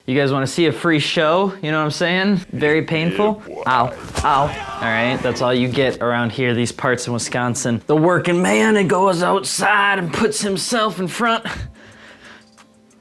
You guys want to see a free show? You know what I'm saying? Very painful. Ow, ow. All right, that's all you get around here, these parts in Wisconsin. The working man that goes outside and puts himself in front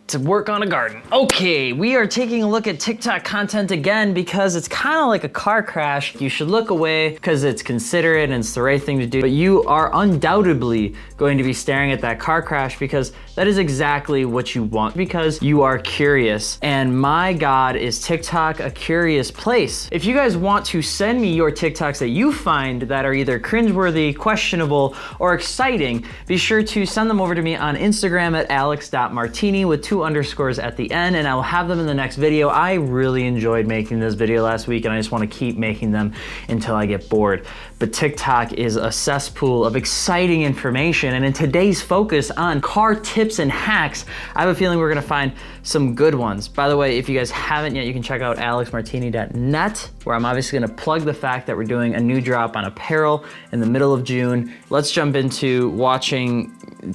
to work on a garden. Okay, we are taking a look at TikTok content again because it's kind of like a car crash. You should look away because it's considerate and it's the right thing to do, but you are undoubtedly going to be staring at that car crash because that is exactly what you want, because you are curious. And my God, is TikTok a curious place. If you guys want to send me your TikToks that you find that are either cringeworthy, questionable, or exciting, be sure to send them over to me on Instagram at Alex.Martini with 2 underscores at the end, and I will have them in the next video. I really enjoyed making this video last week and I just want to keep making them until I get bored. But TikTok is a cesspool of exciting information, and in today's focus on car tips and hacks, I have a feeling we're gonna find some good ones. By the way, if you guys haven't yet, you can check out alexmartini.net, where I'm obviously gonna plug the fact that we're doing a new drop on apparel in the middle of June. Let's jump into watching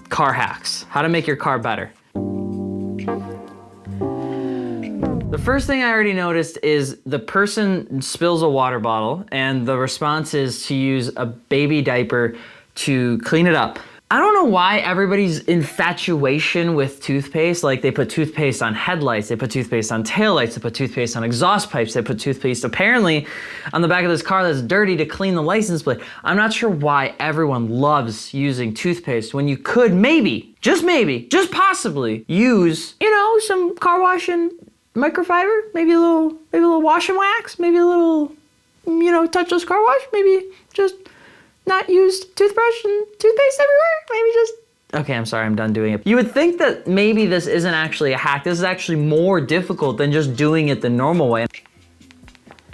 car hacks, how to make your car better. The first thing I already noticed is the person spills a water bottle and the response is to use a baby diaper to clean it up. I don't know why everybody's infatuation with toothpaste, like they put toothpaste on headlights, they put toothpaste on taillights, they put toothpaste on exhaust pipes, they put toothpaste apparently on the back of this car that's dirty to clean the license plate. I'm not sure why everyone loves using toothpaste when you could maybe, just possibly use, you know, some car wash and microfiber, maybe a little wash and wax, maybe a little, you know, touchless car wash, maybe just not use toothbrush and toothpaste everywhere, maybe just, okay, I'm sorry, I'm done doing it. You would think that maybe this isn't actually a hack, this is actually more difficult than just doing it the normal way.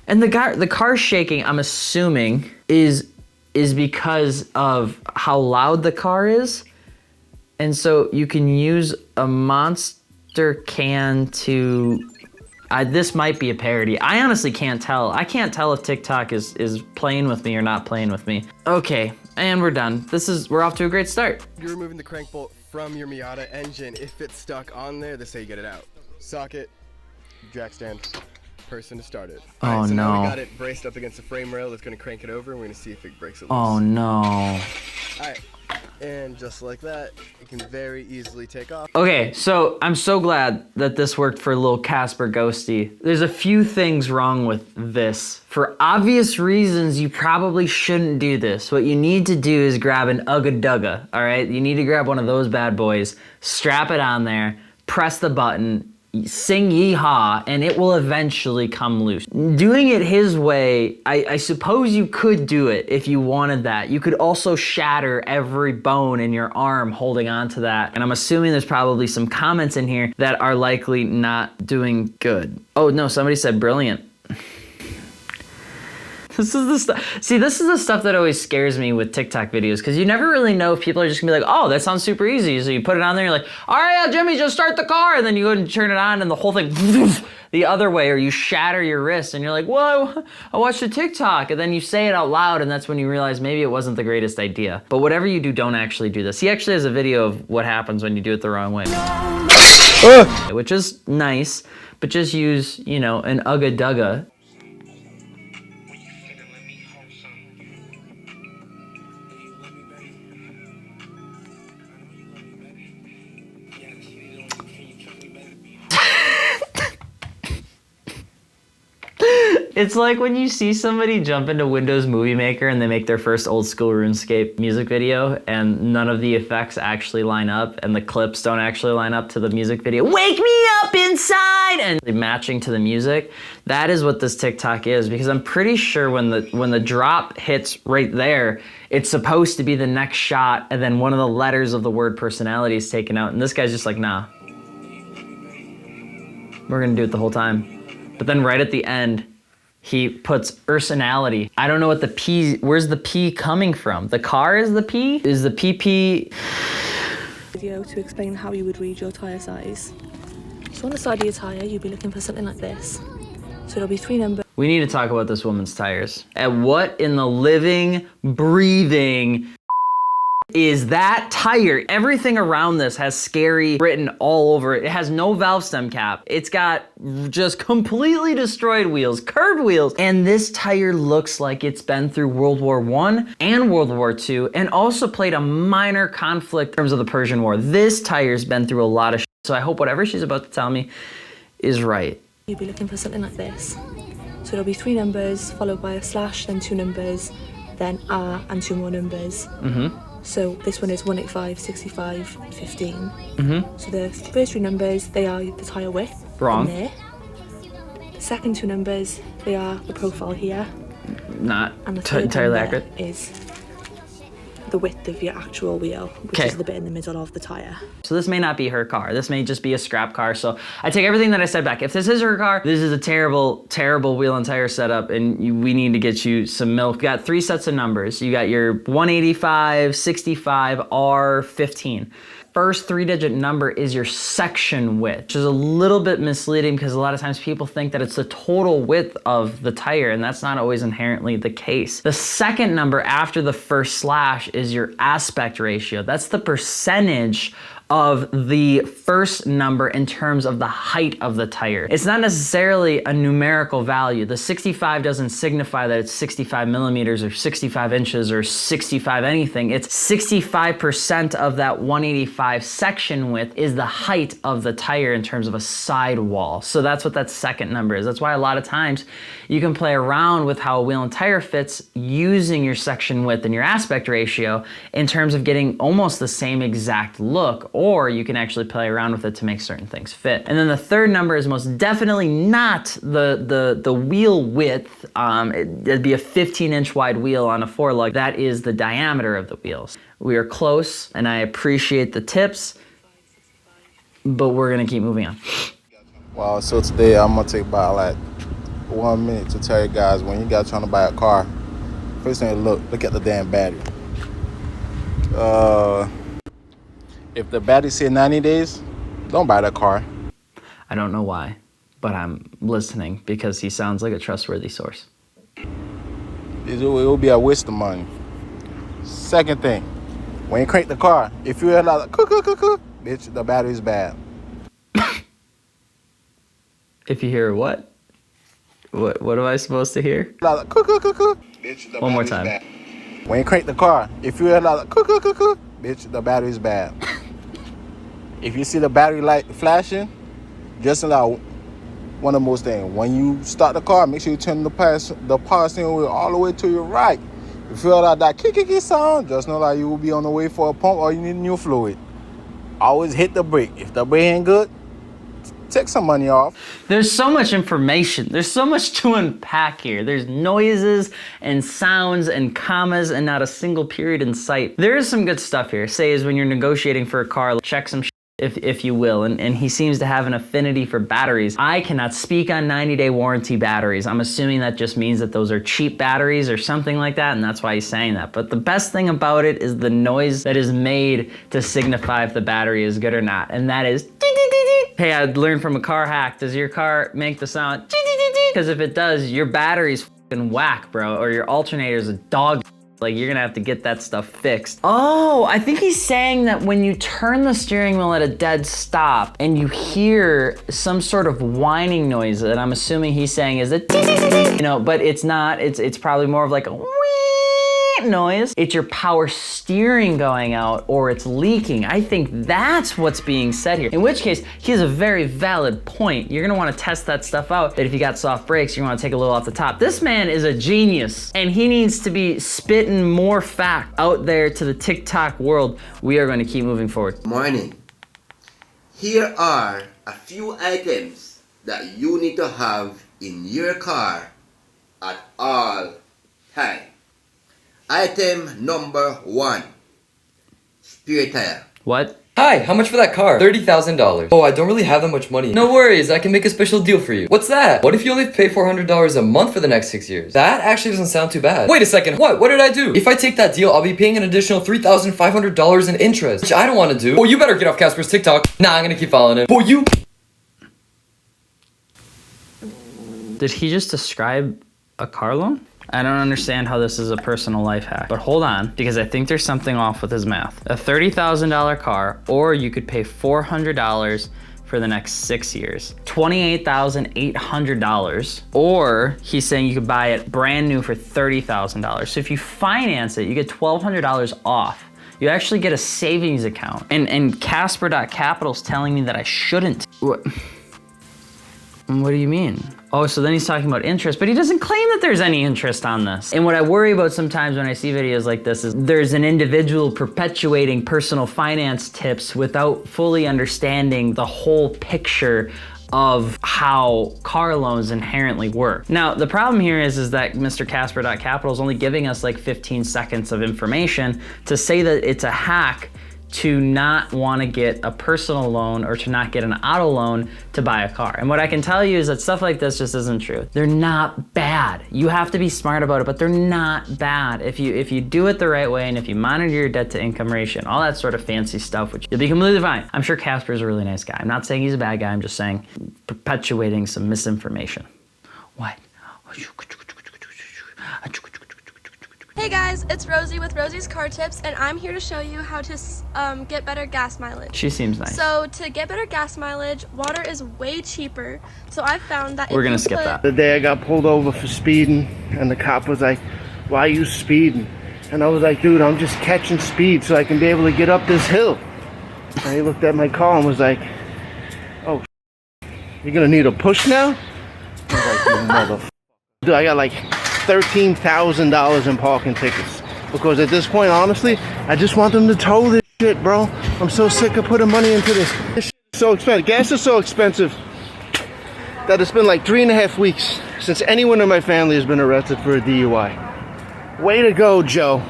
And the car shaking, I'm assuming, is because of how loud the car is, and so you can use a monster can to, this might be a parody. I honestly can't tell. I can't tell if TikTok is playing with me or not playing with me. Okay, and we're done. We're off to a great start. You're removing the crank bolt from your Miata engine. If it's stuck on there, that's how you get it out. Socket, jack stand, person to start it. Oh, All right, so no. now we got it braced up against the frame rail. That's gonna crank it over and we're gonna see if it breaks it loose. Oh no. All right. And just like that, it can very easily take off. Okay, so I'm so glad that this worked for little Casper Ghosty. There's a few things wrong with this. For obvious reasons, you probably shouldn't do this. What you need to do is grab an Ugga Dugga, all right? You need to grab one of those bad boys, strap it on there, press the button, sing yee-haw, and it will eventually come loose. Doing it his way, I suppose you could do it if you wanted that. You could also shatter every bone in your arm holding on to that. And I'm assuming there's probably some comments in here that are likely not doing good. Oh no, somebody said brilliant. This is the stuff. See, this is the stuff that always scares me with TikTok videos, because you never really know if people are just gonna be like, oh, that sounds super easy. So you put it on there, you're like, all right, Jimmy, just start the car. And then you go and turn it on and the whole thing the other way, or you shatter your wrist and you're like, whoa, I watched a TikTok. And then you say it out loud and that's when you realize maybe it wasn't the greatest idea. But whatever you do, don't actually do this. He actually has a video of what happens when you do it the wrong way. Which is nice, but just use, you know, an Ugga Dugga. It's like when you see somebody jump into Windows Movie Maker and they make their first old school RuneScape music video and none of the effects actually line up and the clips don't actually line up to the music video. Wake me up inside! And matching to the music. That is what this TikTok is, because I'm pretty sure when the drop hits right there, it's supposed to be the next shot and then one of the letters of the word personality is taken out and this guy's just like, nah. We're gonna do it the whole time. But then right at the end, he puts personality. I don't know what the P, where's the P coming from? The car is the P? Is the PP? Video to explain how you would read your tyre size. So on the side of your tyre, you'll be looking for something like this. So there'll be 3 numbers. We need to talk about this woman's tires. At what in the living, breathing is that tire. Everything around this has scary written all over it. It has no valve stem cap. It's got just completely destroyed wheels, curved wheels. And this tire looks like it's been through World War I and World War II and also played a minor conflict in terms of the Persian War. This tire's been through a lot of shit. So I hope whatever she's about to tell me is right. You'd be looking for something like this. So there'll be 3 numbers, followed by a slash, then 2 numbers, then R and 2 more numbers. So this one is 185, 65, 15. So the first 3 numbers, they are the tyre width. Wrong. There. The second 2 numbers, they are the profile here. Not And the third entirely number accurate. is the width of your actual wheel, which is the bit in the middle of the tyre. So this may not be her car. This may just be a scrap car. So I take everything that I said back. If this is her car, this is a terrible, terrible wheel and tire setup, and we need to get you some milk. You got 3 sets of numbers. You got your 185, 65, R, 15. First 3-digit number is your section width, which is a little bit misleading because a lot of times people think that it's the total width of the tire, and that's not always inherently the case. The second number after the first slash is your aspect ratio. That's the percentage of the first number in terms of the height of the tire. It's not necessarily a numerical value. The 65 doesn't signify that it's 65 millimeters or 65 inches or 65 anything. It's 65% of that 185 section width is the height of the tire in terms of a sidewall. So that's what that second number is. That's why a lot of times you can play around with how a wheel and tire fits using your section width and your aspect ratio in terms of getting almost the same exact look, or you can actually play around with it to make certain things fit. And then the third number is most definitely not the wheel width. It'd be a 15-inch wide wheel on a 4-lug. That is the diameter of the wheels. We are close, and I appreciate the tips, but we're gonna keep moving on. Wow, so today I'm gonna take about like 1 minute to tell you guys, when you guys trying to buy a car, first thing, look at the damn battery. If the battery say 90 days, don't buy that car. I don't know why, but I'm listening because he sounds like a trustworthy source. It will be a waste of money. Second thing, when you crank the car, if you hear like bitch, the battery's bad. If you hear what? What am I supposed to hear? Like bitch, the One more battery's time. bad. When you crank the car, if you hear like bitch, the battery's bad. If you see the battery light flashing, just allow one of those things. When you start the car, make sure you turn the power steering wheel all the way to your right. If you feel like that kick sound, just know that you will be on the way for a pump or you need new fluid. Always hit the brake. If the brake ain't good, take some money off. There's so much information. There's so much to unpack here. There's noises and sounds and commas and not a single period in sight. There is some good stuff here. Say is when you're negotiating for a car, check some shit, if you will. And he seems to have an affinity for batteries. I cannot speak on 90-day warranty batteries. I'm assuming that just means that those are cheap batteries or something like that, and that's why he's saying that. But the best thing about it is the noise that is made to signify if the battery is good or not, and that is hey, I learned from a car hack. Does your car make the sound? Because if it does, your battery's fucking whack, bro, or your alternator's a dog. Like, you're gonna have to get that stuff fixed. Oh, I think he's saying that when you turn the steering wheel at a dead stop and you hear some sort of whining noise that I'm assuming he's saying is a you know, but it's not. It's probably more of like a noise. It's your power steering going out, or it's leaking. I think that's what's being said here. In which case, he has a very valid point. You're gonna wanna test that stuff out, that if you got soft brakes, you wanna take a little off the top. This man is a genius, and he needs to be spitting more fact out there to the TikTok world. We are gonna keep moving forward. Morning. Here are a few items that you need to have in your car at all times. Item number 1, spare tire. What? Hi, how much for that car? $30,000. Oh, I don't really have that much money. No worries, I can make a special deal for you. What's that? What if you only pay $400 a month for the next 6 years? That actually doesn't sound too bad. Wait a second, what did I do? If I take that deal, I'll be paying an additional $3,500 in interest, which I don't want to do. Oh, you better get off Casper's TikTok. Nah, I'm gonna keep following him. Oh, you... Did he just describe a car loan? I don't understand how this is a personal life hack. But hold on, because I think there's something off with his math. A $30,000 car, or you could pay $400 for the next 6 years. $28,800. Or he's saying you could buy it brand new for $30,000. So if you finance it, you get $1,200 off. You actually get a savings account. And Casper.capital's telling me that I shouldn't. What do you mean? Oh, so then he's talking about interest, but he doesn't claim that there's any interest on this. And what I worry about sometimes when I see videos like this is there's an individual perpetuating personal finance tips without fully understanding the whole picture of how car loans inherently work. Now, the problem here is that Mr. Casper.capital is only giving us like 15 seconds of information to say that it's a hack to not want to get a personal loan or to not get an auto loan to buy a car. And what I can tell you is that stuff like this just isn't true. They're not bad. You have to be smart about it, but they're not bad. If you do it the right way and if you monitor your debt to income ratio and all that sort of fancy stuff, which you'll be completely fine. I'm sure Casper's a really nice guy. I'm not saying he's a bad guy. I'm just saying perpetuating some misinformation. What? Hey guys, it's Rosie with Rosie's Car Tips, and I'm here to show you how to get better gas mileage. She seems nice. So to get better gas mileage, water is way cheaper. So I've found that we're gonna skip that. The day I got pulled over for speeding, and the cop was like, "Why are you speeding?" And I was like, "Dude, I'm just catching speed so I can be able to get up this hill." And he looked at my car and was like, "Oh, you're gonna need a push now?" I was like, "You motherfucker." Dude, I got like $13,000 in parking tickets because at this point, honestly, I just want them to tow this shit, bro. I'm so sick of putting money into this. This shit is so expensive. Gas is so expensive that it's been like 3.5 weeks since anyone in my family has been arrested for a DUI. Way to go, Joe.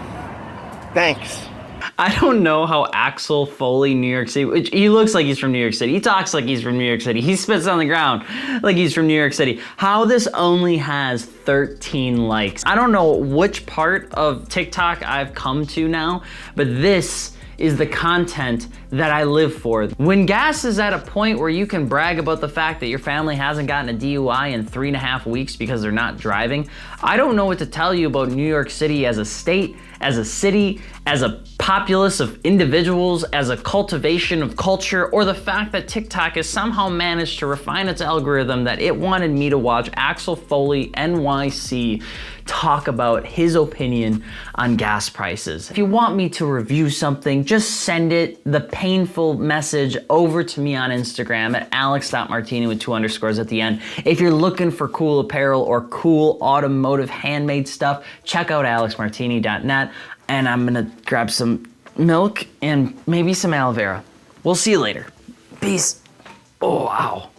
Thanks. I don't know how Axel Foley, New York City, which he looks like he's from New York City. He talks like he's from New York City. He spits on the ground like he's from New York City. How this only has 13 likes. I don't know which part of TikTok I've come to now, but this is the content that I live for. When gas is at a point where you can brag about the fact that your family hasn't gotten a DUI in 3.5 weeks because they're not driving, I don't know what to tell you about New York City as a state, as a city, as a populace of individuals, as a cultivation of culture, or the fact that TikTok has somehow managed to refine its algorithm that it wanted me to watch Axel Foley, NYC, talk about his opinion on gas prices. If you want me to review something, just send it, the painful message, over to me on Instagram at Alex.Martini with 2 underscores at the end. If you're looking for cool apparel or cool automotive handmade stuff, check out alexmartini.net. And I'm gonna grab some milk and maybe some aloe vera. We'll see you later. Peace. Oh, wow.